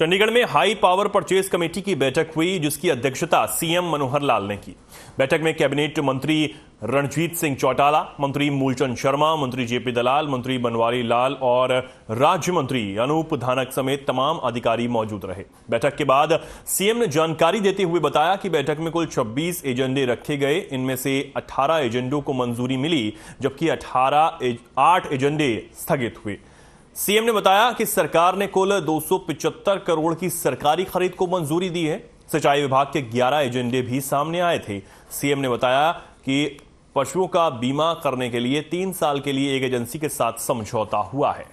चंडीगढ़ में high power purchase committee की बैठक हुई, जिसकी अध्यक्षता सीएम मनोहर लाल ने की। बैठक में कैबिनेट मंत्री रणजीत सिंह चौटाला, मंत्री मूलचंद शर्मा, मंत्री जेपी दलाल, मंत्री बनवारी लाल और राज्य मंत्री अनूप धानक समेत तमाम अधिकारी मौजूद रहे। बैठक के बाद सीएम ने जानकारी देते हुए बताया कि बैठक में कुल 26 एजेंडे रखे गए। इनमें से 18 एजेंडों को मंजूरी मिली, जबकि 8 एजेंडे स्थगित हुए। सीएम ने बताया कि सरकार ने कुल 275 करोड़ की सरकारी खरीद को मंजूरी दी है। सिंचाई विभाग के 11 एजेंडे भी सामने आए थे। सीएम ने बताया कि पशुओं का बीमा करने के लिए 3 साल के लिए एक एजेंसी के साथ समझौता हुआ है।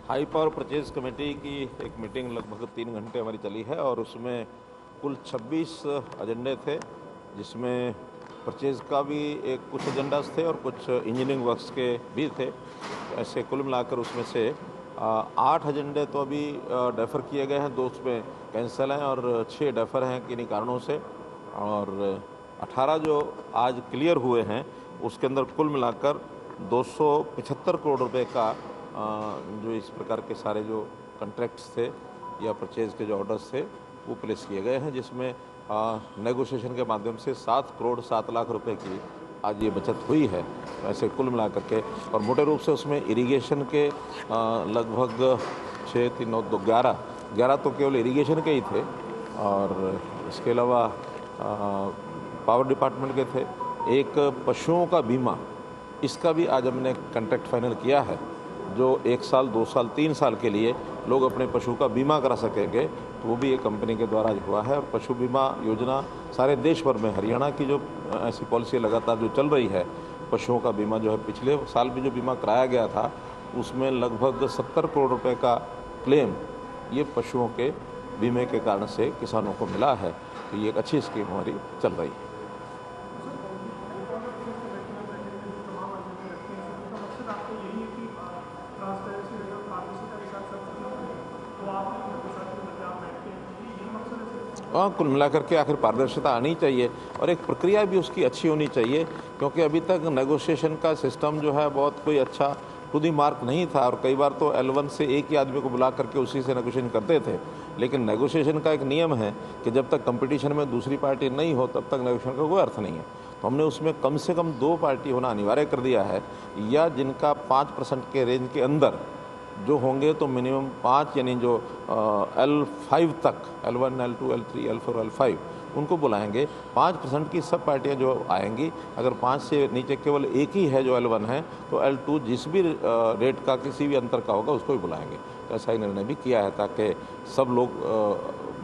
हाई पावर परचेज कमेटी की एक मीटिंग लगभग 3 घंटे हमारी चली है और उसमें कुल 26 एजेंडे थे, जिसमें परचेज का भी कुछ एजेंडास थे और कुछ इंजीनियरिंग वर्क्स के भी थे। ऐसे कुल मिलाकर उसमें से 8 एजेंडे तो अभी डेफर किए गए हैं, 2 उसमें कैंसिल हैं और 6 डेफर हैं किन्हीं कारणों से, और 18 जो आज क्लियर हुए हैं उसके अंदर कुल मिलाकर 275 करोड़ रुपए का जो इस प्रकार के सारे जो कॉन्ट्रैक्ट्स थे या परचेज के जो ऑर्डर्स थे वो प्लेस किए गए हैं, जिसमें नेगोशिएशन के माध्यम से 7 करोड़ 7 लाख रुपए की आज ये बचत हुई है। ऐसे कुल मिलाकर के, और मोटे रूप से उसमें इरिगेशन के लगभग 6, 3, 9, 2, 11 तो केवल इरिगेशन के ही थे, और इसके अलावा पावर डिपार्टमेंट के थे। एक पशुओं का बीमा, इसका भी आज हमने कॉन्ट्रैक्ट फाइनल किया है, जो 1 साल 2 साल 3 साल के लिए लोग अपने पशु का बीमा करा सकेंगे, तो वो भी एक कंपनी के द्वारा हुआ है। और पशु बीमा योजना सारे देश भर में, हरियाणा की जो ऐसी पॉलिसी लगातार जो चल रही है, पशुओं का बीमा जो है, पिछले साल भी जो बीमा कराया गया था उसमें लगभग 70 करोड़ रुपए का क्लेम ये पशुओं के बीमे के कारण से किसानों को मिला है। तो ये एक अच्छी स्कीम हमारी चल रही है। कुल मिलाकर के आखिर पारदर्शिता आनी चाहिए और एक प्रक्रिया भी उसकी अच्छी होनी चाहिए, क्योंकि अभी तक नेगोशिएशन का सिस्टम जो है बहुत कोई अच्छा खुद ही मार्क नहीं था, और कई बार तो L1 से एक ही आदमी को बुला करके उसी से नेगोशिएशन करते थे। लेकिन नेगोशिएशन का एक नियम है कि जब तक कंपटीशन में दूसरी पार्टी नहीं हो तब तक नेगोशिएशन का कोई अर्थ नहीं है। तो हमने उसमें कम से कम 2 पार्टी होना अनिवार्य कर दिया है, या जिनका 5% के रेंज के अंदर जो होंगे तो मिनिमम 5, यानी जो L5 तक, L1, L2, L3, L4, L5 उनको बुलाएंगे। 5% की सब पार्टियां जो आएंगी, अगर 5 से नीचे केवल एक ही है जो L1 है, तो L2 जिस भी रेट का किसी भी अंतर का होगा उसको ही बुलाएंगे। तो ऐसा ही निर्णय भी किया है ताकि सब लोग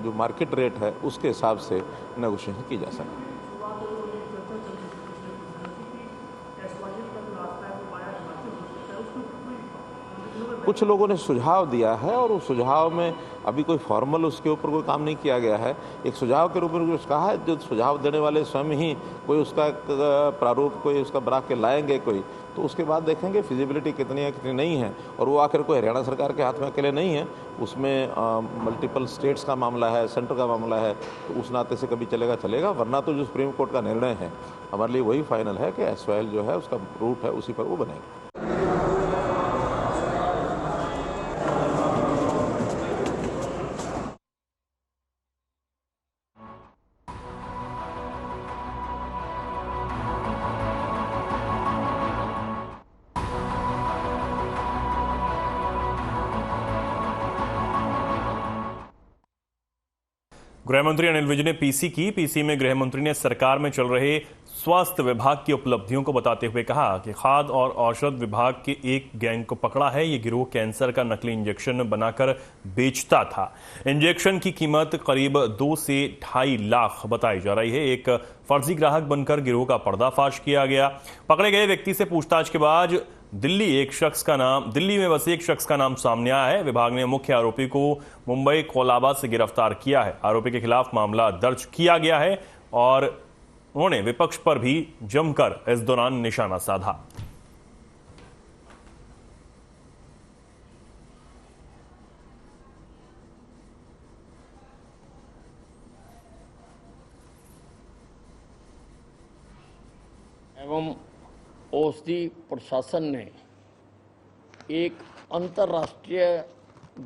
जो मार्केट रेट है उसके हिसाब से नेगोशिएशन की जा सके। कुछ लोगों ने सुझाव दिया है और उस सुझाव में अभी कोई फॉर्मल उसके ऊपर कोई काम नहीं किया गया है। एक सुझाव के रूप में कुछ कहा है, जो सुझाव देने वाले स्वयं ही कोई उसका प्रारूप कोई उसका बना के लाएंगे कोई, तो उसके बाद देखेंगे फिजिबिलिटी कितनी है कितनी नहीं है। और वो आखिर कोई हरियाणा सरकार के हाथ में अकेले नहीं है, उसमें मल्टीपल स्टेट्स का मामला है, सेंटर का मामला है, तो उस नाते से कभी चलेगा, वरना तो जो सुप्रीम कोर्ट का निर्णय है हमारे लिए वही फाइनल है कि SYL जो है उसका रूट है उसी पर वो बनेगा। गृहमंत्री अनिल विज ने पीसी में गृहमंत्री ने सरकार में चल रहे स्वास्थ्य विभाग की उपलब्धियों को बताते हुए कहा कि खाद्य और औषध विभाग के एक गैंग को पकड़ा है। ये गिरोह कैंसर का नकली इंजेक्शन बनाकर बेचता था। इंजेक्शन की कीमत करीब 2 से 2.5 लाख बताई जा रही है। एक फर्जी ग्राहक बनकर गिरोह का पर्दाफाश किया गया। पकड़े गए व्यक्ति से पूछताछ के बाद दिल्ली में बसे एक शख्स का नाम सामने आया है। विभाग ने मुख्य आरोपी को मुंबई कोलाबा से गिरफ्तार किया है। आरोपी के खिलाफ मामला दर्ज किया गया है और उन्होंने विपक्ष पर भी जमकर इस दौरान निशाना साधा। एवं औषधि प्रशासन ने एक अंतर्राष्ट्रीय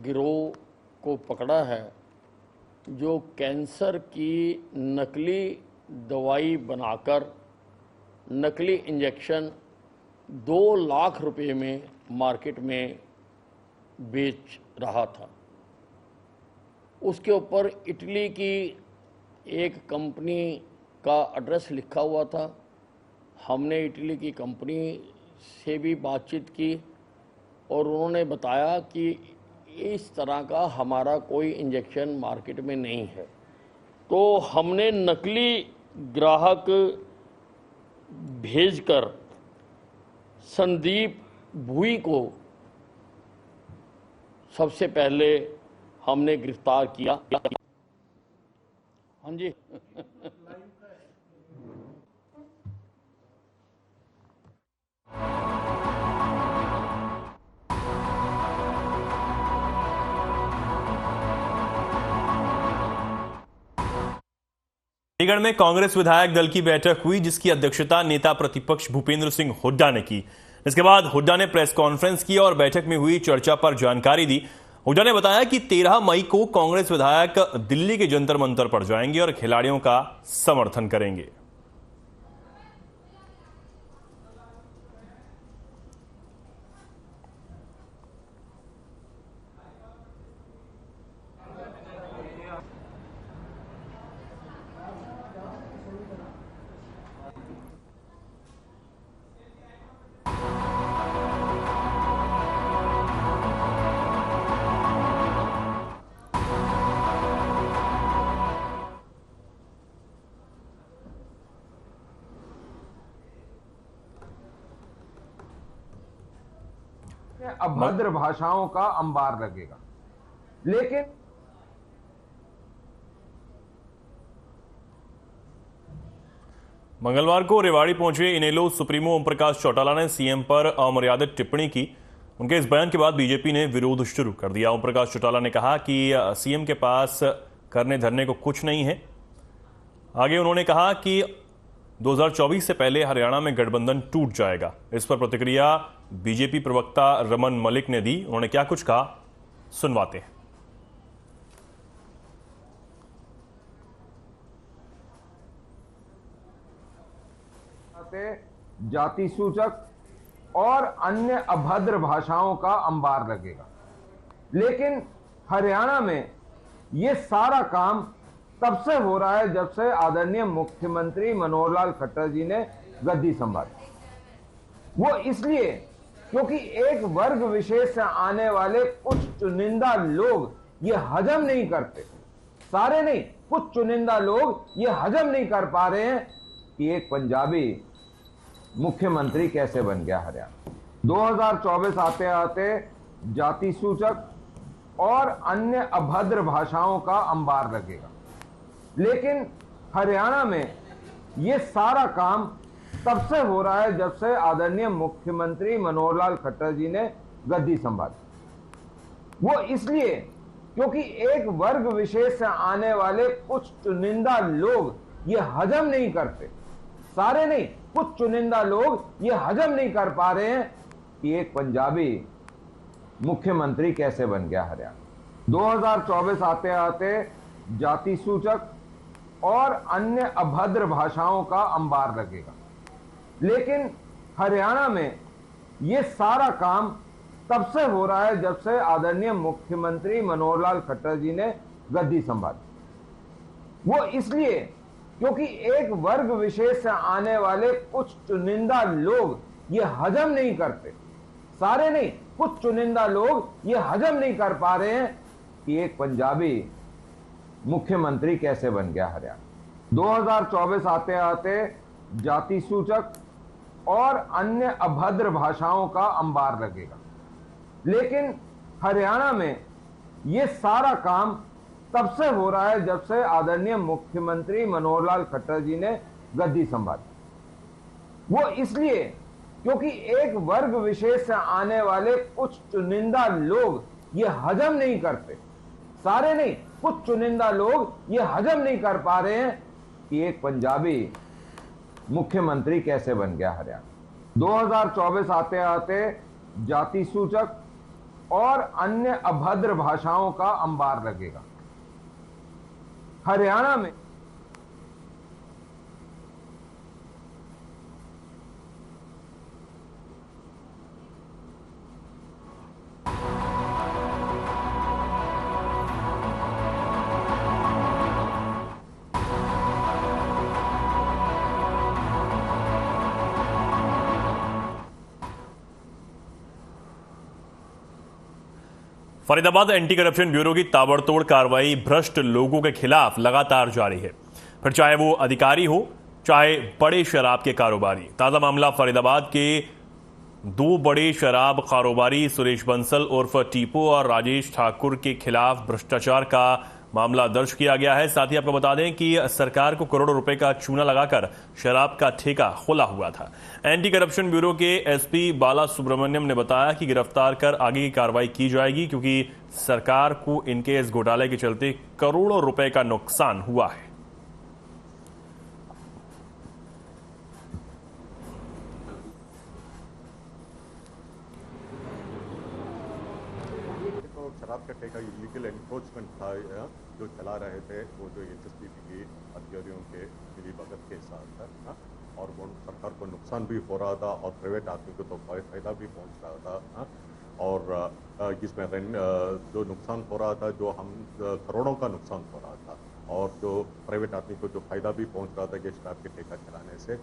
गिरोह को पकड़ा है जो कैंसर की नकली दवाई बनाकर नकली इंजेक्शन 2 लाख रुपए में मार्केट में बेच रहा था। उसके ऊपर इटली की एक कंपनी का एड्रेस लिखा हुआ था। हमने इटली की कंपनी से भी बातचीत की और उन्होंने बताया कि इस तरह का हमारा कोई इंजेक्शन मार्केट में नहीं है। तो हमने नकली ग्राहक भेजकर संदीप भुई को सबसे पहले हमने गिरफ्तार किया। हाँ जी। चंडीगढ़ में कांग्रेस विधायक दल की बैठक हुई जिसकी अध्यक्षता नेता प्रतिपक्ष भूपेंद्र सिंह हुड्डा ने की। इसके बाद हुड्डा ने प्रेस कॉन्फ्रेंस की और बैठक में हुई चर्चा पर जानकारी दी। हुड्डा ने बताया कि 13 मई को कांग्रेस विधायक दिल्ली के जंतर मंतर पर जाएंगे और खिलाड़ियों का समर्थन करेंगे। अभद्र भाषाओं का अंबार लगेगा। लेकिन मंगलवार को रेवाड़ी पहुंचे इनेलो सुप्रीमो ओम प्रकाश चौटाला ने सीएम पर अमर्यादित टिप्पणी की। उनके इस बयान के बाद बीजेपी ने विरोध शुरू कर दिया। ओम प्रकाश चौटाला ने कहा कि सीएम के पास करने धरने को कुछ नहीं है। आगे उन्होंने कहा कि 2024 से पहले हरियाणा में गठबंधन टूट जाएगा। इस पर प्रतिक्रिया बीजेपी प्रवक्ता रमन मलिक ने दी। उन्होंने क्या कुछ कहा, सुनवाते हैं। जाति सूचक और अन्य अभद्र भाषाओं का अंबार लगेगा। लेकिन हरियाणा में यह सारा काम तब से हो रहा है जब से आदरणीय मुख्यमंत्री मनोहर लाल खट्टर जी ने गद्दी संभाली। वो इसलिए क्योंकि एक वर्ग विशेष से आने वाले कुछ चुनिंदा लोग ये हजम नहीं करते, सारे नहीं, कुछ चुनिंदा लोग ये हजम नहीं कर पा रहे हैं कि एक पंजाबी मुख्यमंत्री कैसे बन गया हरियाणा। 2024 आते आते जाति सूचक और अन्य अभद्र भाषाओं का अंबार लगेगा। लेकिन हरियाणा में यह सारा काम तब से हो रहा है जब से आदरणीय मुख्यमंत्री मनोहर लाल खट्टर जी ने गद्दी संभाली। वो इसलिए क्योंकि एक वर्ग विशेष से आने वाले कुछ चुनिंदा लोग ये हजम नहीं करते, सारे नहीं, कुछ चुनिंदा लोग ये हजम नहीं कर पा रहे हैं कि एक पंजाबी मुख्यमंत्री कैसे बन गया हरियाणा। 2024 आते आते जाति सूचक और अन्य अभद्र भाषाओं का अंबार लगेगा। लेकिन हरियाणा में यह सारा काम तब से हो रहा है जब से आदरणीय मुख्यमंत्री मनोहर लाल खट्टर जी ने गद्दी संभाली। वो इसलिए क्योंकि एक वर्ग विशेष से आने वाले कुछ चुनिंदा लोग ये हजम नहीं करते, सारे नहीं, कुछ चुनिंदा लोग ये हजम नहीं कर पा रहे हैं कि एक पंजाबी मुख्यमंत्री कैसे बन गया हरियाणा। 2024 आते आते जाति सूचक और अन्य अभद्र भाषाओं का अंबार लगेगा। लेकिन हरियाणा में यह सारा काम तब से हो रहा है जब से आदरणीय मुख्यमंत्री मनोहर लाल खट्टर जी ने गद्दी संभाली। वो इसलिए क्योंकि एक वर्ग विशेष से आने वाले कुछ चुनिंदा लोग ये हजम नहीं करते, सारे नहीं, कुछ चुनिंदा लोग ये हजम नहीं कर पा रहे हैं कि एक पंजाबी मुख्यमंत्री कैसे बन गया हरियाणा। 2024 आते आते जाति सूचक और अन्य अभद्र भाषाओं का अंबार लगेगा। हरियाणा में फरीदाबाद एंटी करप्शन ब्यूरो की ताबड़तोड़ कार्रवाई भ्रष्ट लोगों के खिलाफ लगातार जारी है, फिर चाहे वो अधिकारी हो चाहे बड़े शराब के कारोबारी। ताजा मामला फरीदाबाद के दो बड़े शराब कारोबारी सुरेश बंसल उर्फ टीपू और राजेश ठाकुर के खिलाफ भ्रष्टाचार का मामला दर्ज किया गया है। साथ ही आपको बता दें कि सरकार को करोड़ों रुपए का चूना लगाकर शराब का ठेका खोला हुआ था। एंटी करप्शन ब्यूरो के एसपी बाला सुब्रमण्यम ने बताया कि गिरफ्तार कर आगे की कार्रवाई की जाएगी, क्योंकि सरकार को इनके इस घोटाले के चलते करोड़ों रुपए का नुकसान हुआ है। शराब का ठेका इलीगल एनक्रोचमेंट था जो चला रहे थे, वो जो एचएसपीसी के अधिकारियों के मिलीभगत के साथ था, और वो सरकार को नुकसान भी हो रहा था और प्राइवेट आदमी को तो फायदा भी पहुंच रहा था। और इसमें जो नुकसान हो रहा था, जो हम करोड़ों का नुकसान हो रहा था, और जो प्राइवेट आदमी को जो फायदा भी पहुंच रहा था कि शराब के ठेका चलाने से।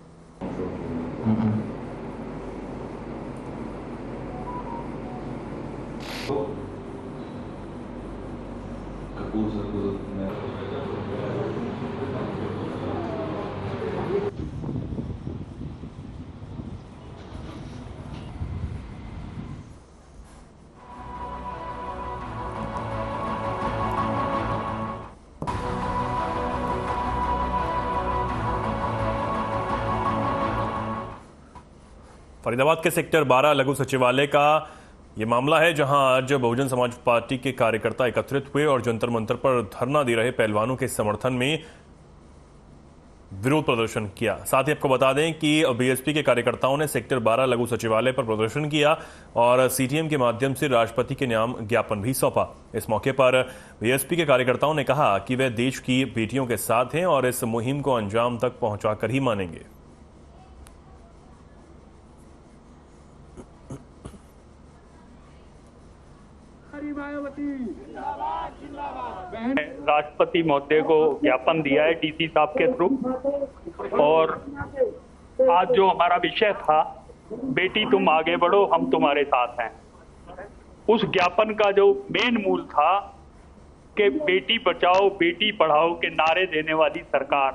फरीदाबाद के सेक्टर 12 लघु सचिवालय का ये मामला है, जहां आज बहुजन समाज पार्टी के कार्यकर्ता एकत्रित हुए और जंतर मंतर पर धरना दे रहे पहलवानों के समर्थन में विरोध प्रदर्शन किया। साथ ही आपको बता दें कि बीएसपी के कार्यकर्ताओं ने सेक्टर 12 लघु सचिवालय पर प्रदर्शन किया और सीटीएम के माध्यम से राष्ट्रपति के नाम ज्ञापन भी सौंपा। इस मौके पर बीएसपी के कार्यकर्ताओं ने कहा कि वे देश की बेटियों के साथ हैं और इस मुहिम को अंजाम तक पहुंचाकर ही मानेंगे। राष्ट्रपति महोदय को ज्ञापन दिया है डीसी साहब के थ्रू, और आज जो हमारा विषय था, बेटी तुम आगे बढ़ो हम तुम्हारे साथ हैं, उस ज्ञापन का जो मेन मूल था कि बेटी बचाओ बेटी पढ़ाओ के नारे देने वाली सरकार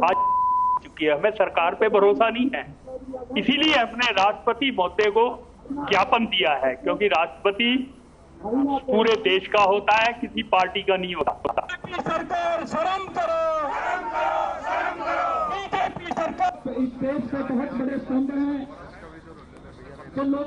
आज चुकी है। हमें सरकार पे भरोसा नहीं है, इसीलिए हमने राष्ट्रपति महोदय को ज्ञापन दिया है, क्योंकि राष्ट्रपति पूरे देश का होता है, किसी पार्टी का नहीं होता। सरकार शर्म करो, बीजेपी सरकार इस देश के बहुत बड़े स्तंभ हैं तो लोग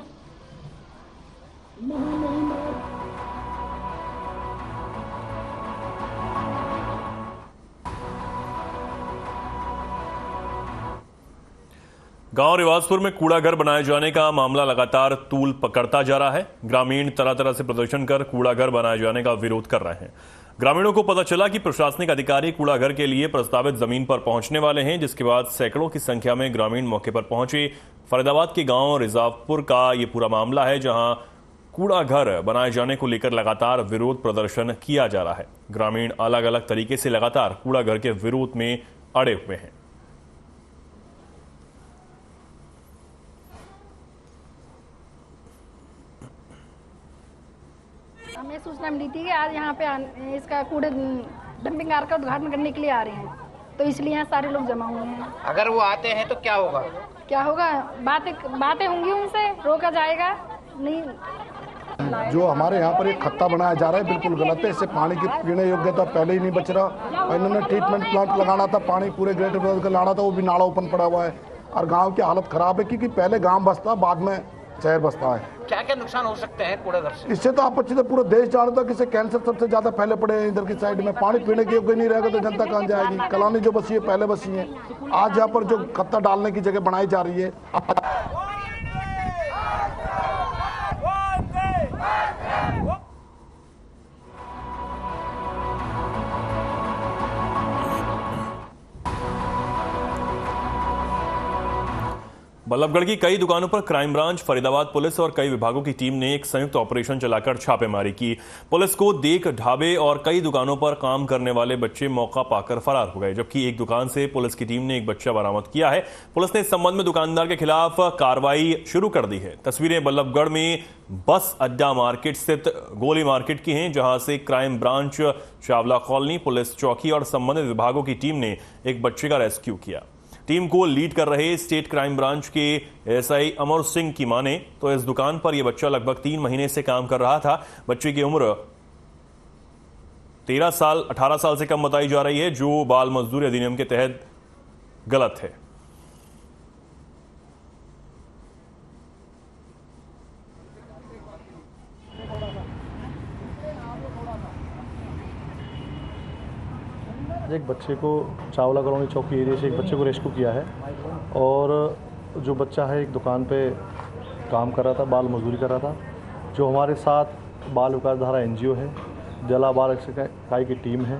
गांव रिवाजपुर में कूड़ा घर बनाए जाने का मामला लगातार तूल पकड़ता जा रहा है। ग्रामीण तरह तरह से प्रदर्शन कर कूड़ा घर बनाए जाने का विरोध कर रहे हैं। ग्रामीणों को पता चला कि प्रशासनिक अधिकारी कूड़ा घर के लिए प्रस्तावित जमीन पर पहुंचने वाले हैं, जिसके बाद सैकड़ों की संख्या में ग्रामीण मौके पर पहुंचे। फरीदाबाद के गांव रिजावपुर का ये पूरा मामला है, जहां कूड़ा घर बनाए जाने को लेकर लगातार विरोध प्रदर्शन किया जा रहा है। ग्रामीण अलग अलग तरीके से लगातार कूड़ा घर के विरोध में अड़े हुए हैं। हमें सूचना मिली थी कि आज यहाँ पे इसका कूड़े डंपिंग यार्ड का उद्घाटन करने के लिए आ रहे हैं, तो इसलिए यहाँ सारे लोग जमा हुए हैं। अगर वो आते हैं तो क्या होगा? क्या होगा? बातें होंगी, उनसे रोका जाएगा नहीं। जो हमारे यहाँ पर एक खत्ता बनाया जा रहा है बिल्कुल गलत है। इससे पानी की पीने योग्यता पहले ही नहीं बच रहा, और इन्होंने ट्रीटमेंट प्लांट लगाना था, पानी पूरे ग्रेटर फरीदाबाद का लाना था, वो भी नाला ओपन पड़ा हुआ है। और गांव की हालत खराब है, क्योंकि पहले गांव बसता, बाद में शहर बसता है। क्या क्या नुकसान हो सकते हैं कूड़ेघर से? इससे तो आप अच्छी तरह पूरा देश जानता है कि इससे कैंसर सबसे ज्यादा फैले पड़े हैं इधर की साइड में। पानी पीने के योग्य नहीं रहेगा तो जनता कहाँ जाएगी। कॉलोनी जो बसी है पहले बसी है, आज यहाँ पर जो खत्ता डालने की जगह बनाई जा रही है। बल्लभगढ़ की कई दुकानों पर क्राइम ब्रांच, फरीदाबाद पुलिस और कई विभागों की टीम ने एक संयुक्त ऑपरेशन चलाकर छापेमारी की। पुलिस को देख ढाबे और कई दुकानों पर काम करने वाले बच्चे मौका पाकर फरार हो गए, जबकि एक दुकान से पुलिस की टीम ने एक बच्चा बरामद किया है। पुलिस ने इस संबंध में दुकानदार के खिलाफ कार्रवाई शुरू कर दी है। तस्वीरें बल्लभगढ़ में बस अड्डा मार्केट स्थित गोली मार्केट की हैं, जहां से crime branch, Chawla colony, police चौकी और संबंधित विभागों की टीम ने एक बच्चे का रेस्क्यू किया। टीम को लीड कर रहे स्टेट क्राइम ब्रांच के एसआई अमर सिंह की माने तो इस दुकान पर यह बच्चा लगभग 3 महीने से काम कर रहा था। बच्चे की उम्र 18 साल से कम बताई जा रही है, जो बाल मजदूरी अधिनियम के तहत गलत है। एक बच्चे को चावला कॉलोनी चौकी एरिया से एक बच्चे को रेस्क्यू किया है और जो बच्चा है एक दुकान पे काम कर रहा था, बाल मजदूरी कर रहा था। जो हमारे साथ बाल विकास धारा एनजीओ है, जिला बाल इकाई की टीम है,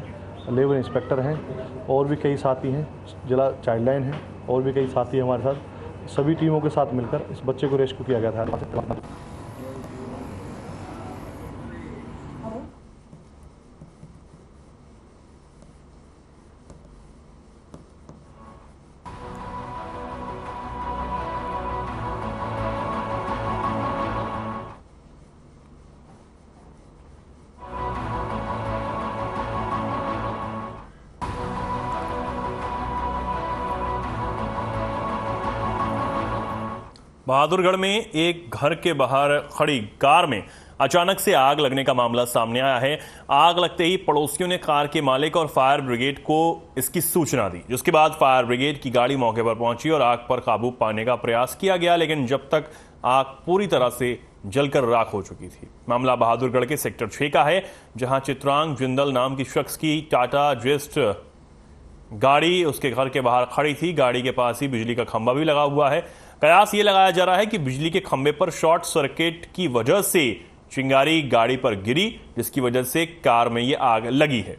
लेबर इंस्पेक्टर हैं और भी कई साथी हैं, जिला चाइल्ड लाइन है और भी कई साथी हैं हमारे साथ। सभी टीमों के साथ मिलकर इस बच्चे को रेस्क्यू किया गया था। बहादुरगढ़ में एक घर के बाहर खड़ी कार में अचानक से आग लगने का मामला सामने आया है। आग लगते ही पड़ोसियों ने कार के मालिक और फायर ब्रिगेड को इसकी सूचना दी, जिसके बाद फायर ब्रिगेड की गाड़ी मौके पर पहुंची और आग पर काबू पाने का प्रयास किया गया, लेकिन जब तक आग पूरी तरह से जलकर राख हो चुकी थी। मामला बहादुरगढ़ के सेक्टर 6 का है, जहां चित्रांग जिंदल नाम की शख्स की टाटा जेस्ट गाड़ी उसके घर के बाहर खड़ी थी। गाड़ी के पास ही बिजली का खंभा भी लगा हुआ है। कयास ये लगाया जा रहा है कि बिजली के खंभे पर शॉर्ट सर्किट की वजह से चिंगारी गाड़ी पर गिरी, जिसकी वजह से कार में ये आग लगी है।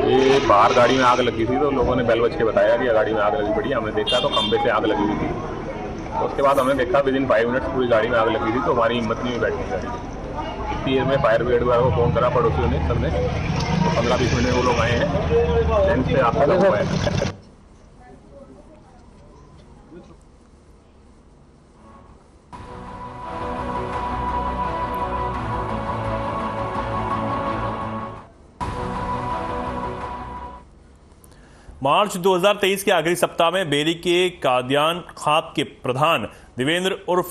ये बाहर गाड़ी में आग लगी थी, तो लोगों ने बैल बज के बताया कि गाड़ी में आग लगी पड़ी। हमने देखा तो खंबे से आग लगी हुई थी। तो उसके बाद हमने देखा विदिन 5 मिनट्स पूरी गाड़ी में आग लगी थी, तो हमारी हिम्मत नहीं बैठी गाड़ी। इतनी देर में फायर ब्रिगेड वालों को फोन करा पड़ोसियों ने, सबने, तो 15-20 मिनट में वो लोग आए हैं। लेंस से आग लगा हुआ है। मार्च 2023 के आखिरी सप्ताह में बेरी के कादियान खाप के प्रधान देवेंद्र उर्फ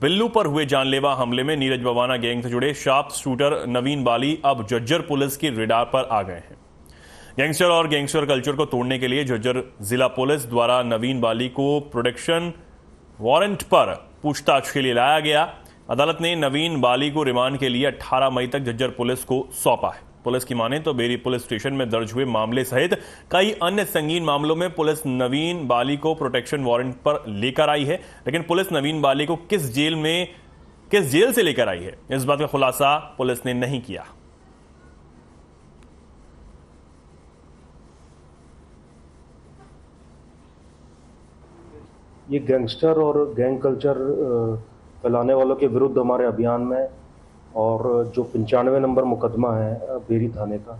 बिल्लू पर हुए जानलेवा हमले में नीरज बवाना गैंग से जुड़े शार्प शूटर नवीन बाली अब झज्जर पुलिस की रेडार पर आ गए हैं। गैंगस्टर और गैंगस्टर कल्चर को तोड़ने के लिए झज्जर जिला पुलिस द्वारा नवीन बाली को प्रोटेक्शन वारंट पर पूछताछ के लिए लाया गया। अदालत ने नवीन बाली को रिमांड के लिए 18 मई तक झज्जर पुलिस को सौंपा है। पुलिस की माने तो बेरी पुलिस स्टेशन में दर्ज हुए मामले सहित कई अन्य संगीन मामलों में पुलिस नवीन बाली को प्रोटेक्शन वारंट पर लेकर आई है, लेकिन पुलिस नवीन बाली को किस जेल से लेकर आई है, इस बात का खुलासा पुलिस ने नहीं किया। ये गैंगस्टर और गैंग कल्चर फैलाने वालों के विरुद्ध हमारे अभियान में और जो 95 नंबर मुकदमा है बेरी थाने का,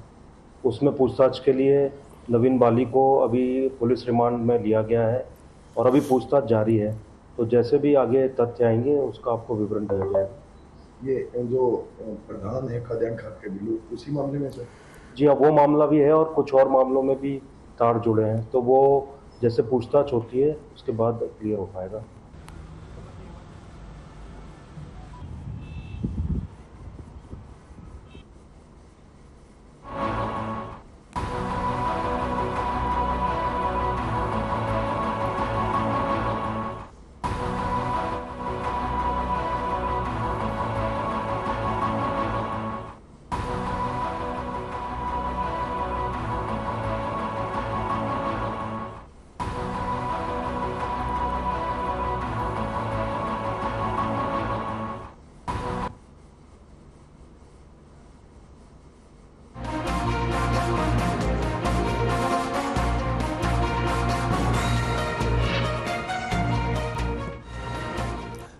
उसमें पूछताछ के लिए नवीन बाली को अभी पुलिस रिमांड में लिया गया है और अभी पूछताछ जारी है। तो जैसे भी आगे तथ्य आएंगे उसका आपको विवरण दिया जाएगा। ये जो प्रधान है कादियान खाप के बिल्लू, उसी मामले में सर? जी हाँ, वो मामला भी है और कुछ और मामलों में भी तार जुड़े हैं। तो वो जैसे पूछताछ होती है उसके बाद क्लियर हो पाएगा।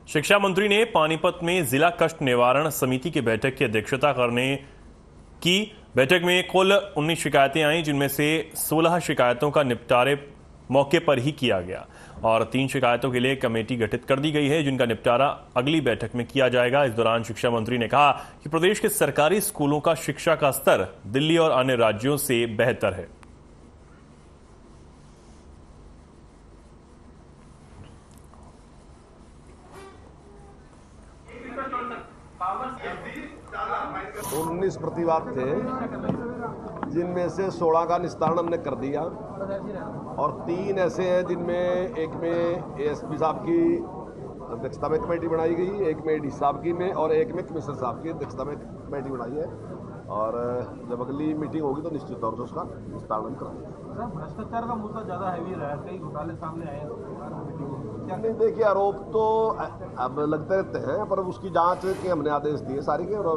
शिक्षा मंत्री ने पानीपत में जिला कष्ट निवारण समिति की बैठक की अध्यक्षता करने की। बैठक में कुल 19 शिकायतें आई, जिनमें से 16 शिकायतों का निपटारे मौके पर ही किया गया और 3 शिकायतों के लिए कमेटी गठित कर दी गई है, जिनका निपटारा अगली बैठक में किया जाएगा। इस दौरान शिक्षा मंत्री ने कहा कि प्रदेश के सरकारी स्कूलों का शिक्षा का स्तर दिल्ली और अन्य राज्यों से बेहतर है। तो 19 प्रतिवाद थे, जिनमें से 16 का निस्तारण हमने कर दिया और 3 ऐसे हैं जिनमें एक में एएसपी साहब की अध्यक्षता में कमेटी बनाई गई, एक में एडी साहब की में और एक में कमिश्नर साहब की अध्यक्षता में कमेटी बनाई है और जब अगली मीटिंग होगी तो निश्चित तौर से उसका निस्तारण कराएंगे। भ्रष्टाचार का मुद्दा ज्यादा हैवी रहा है, कई घोटाले सामने आए हैं। नहीं, देखिए आरोप तो अब लगते रहते हैं, पर उसकी जांच के हमने आदेश दिए सारी के, और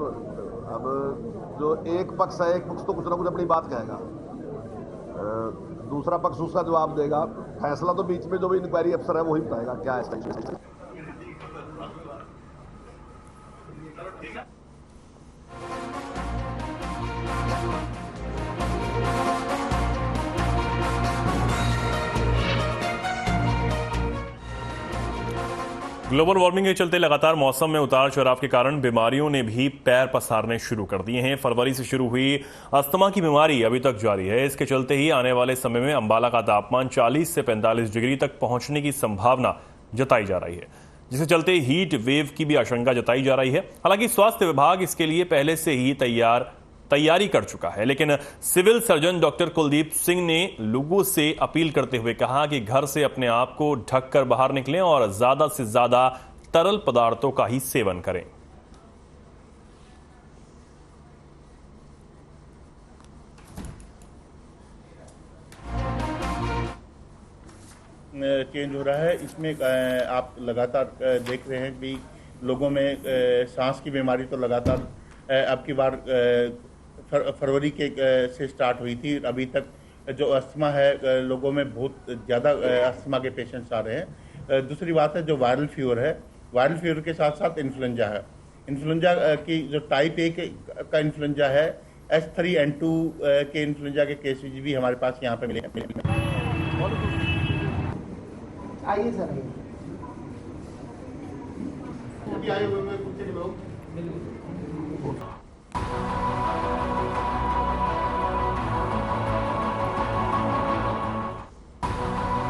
अब जो एक पक्ष है, एक पक्ष तो कुछ ना कुछ अपनी बात कहेगा, दूसरा पक्ष उसका जवाब देगा। फैसला तो बीच में जो भी इंक्वायरी अफसर है वही बताएगा क्या है। ग्लोबल वार्मिंग के चलते लगातार मौसम में उतार चढ़ाव के कारण बीमारियों ने भी पैर पसारने शुरू कर दिए हैं। फरवरी से शुरू हुई अस्थमा की बीमारी अभी तक जारी है। इसके चलते ही आने वाले समय में अंबाला का तापमान 40 से 45 डिग्री तक पहुंचने की संभावना जताई जा रही है, जिसके चलते हीट वेव की भी आशंका जताई जा रही है। हालांकि स्वास्थ्य विभाग इसके लिए पहले से ही तैयारी कर चुका है, लेकिन civil surgeon doctor Kuldeep Singh ने लोगों से अपील करते हुए कहा कि घर से अपने आप को ढककर बाहर निकलें और ज्यादा से ज्यादा तरल पदार्थों का ही सेवन करें। चेंज हो रहा है, इसमें आप लगातार देख रहे हैं कि लोगों में सांस की बीमारी तो लगातार अब की बार फरवरी के से स्टार्ट हुई थी। अभी तक जो अस्थमा है लोगों में बहुत ज़्यादा अस्थमा के पेशेंट्स आ रहे हैं। दूसरी बात है जो वायरल फीवर है, वायरल फीवर के साथ साथ इन्फ्लुएंजा है। इन्फ्लुएंजा की जो टाइप ए का इन्फ्लुएंजा है, H3N2 के इन्फ्लुएंजा के केसेज भी हमारे पास यहाँ पे मिले हैं। आइए सर,